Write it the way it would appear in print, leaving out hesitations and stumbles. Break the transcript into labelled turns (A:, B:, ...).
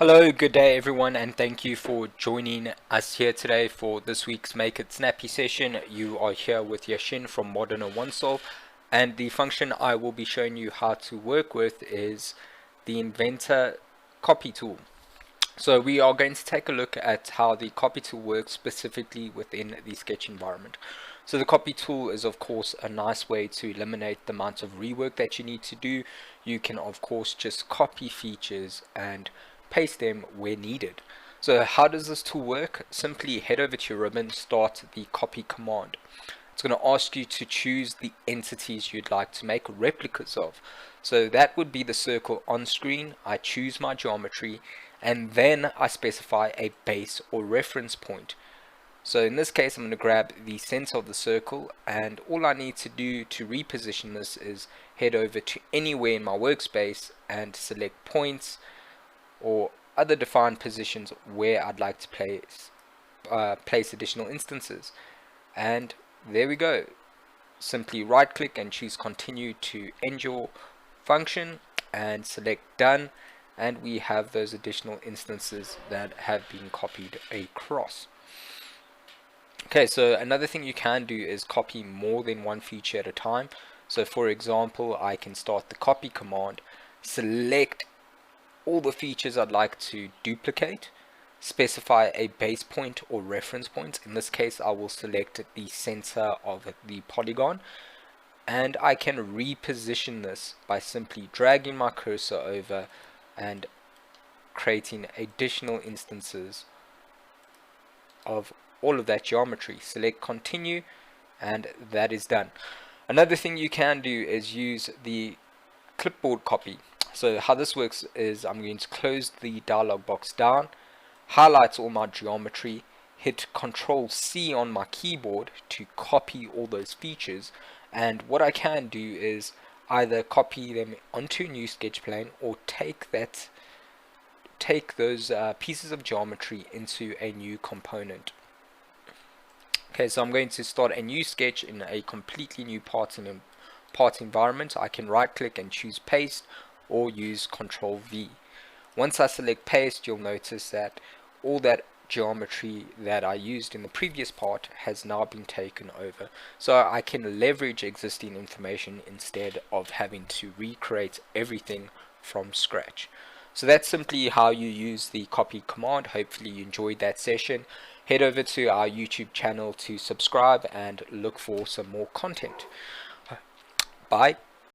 A: Hello, good day everyone, and thank you for joining us here today for this week's Make It Snappy session. You are here with Yashin from Modern OneSolve, and the function I will be showing you how to work with is the Inventor copy tool. So we are going to take a look at how the copy tool works specifically within the Sketch environment. So the copy tool is of course a nice way to eliminate the amount of rework that you need to do. You can of course just copy features and paste them where needed. So how does this tool work? Simply head over to your ribbon, start the copy command. It's going to ask you to choose the entities you'd like to make replicas of. So that would be the circle on screen. I choose my geometry and then I specify a base or reference point. So in this case I'm going to grab the center of the circle, and all I need to do to reposition this is head over to anywhere in my workspace and select points or other defined positions where I'd like to place additional instances. And there we go. Simply right click and choose continue to end your function and select done, and we have those additional instances that have been copied across. Okay, so another thing you can do is copy more than one feature at a time. So for example, I can start the copy command, select all the features I'd like to duplicate, specify a base point or reference point. In this case I will select the center of the polygon, and I can reposition this by simply dragging my cursor over and creating additional instances of all of that geometry. Select continue, and that is done. Another thing you can do is use the clipboard copy. So how this works is I'm going to close the dialog box down, highlight all my geometry, hit Control C on my keyboard to copy all those features, and what I can do is either copy them onto a new sketch plane or take those pieces of geometry into a new component. Okay, so I'm going to start a new sketch in a completely new part environment. I can right click and choose paste or use Control V. Once I select paste, you'll notice that all that geometry that I used in the previous part has now been taken over. So I can leverage existing information instead of having to recreate everything from scratch. So that's simply how you use the copy command. Hopefully you enjoyed that session. Head over to our YouTube channel to subscribe and look for some more content. Bye.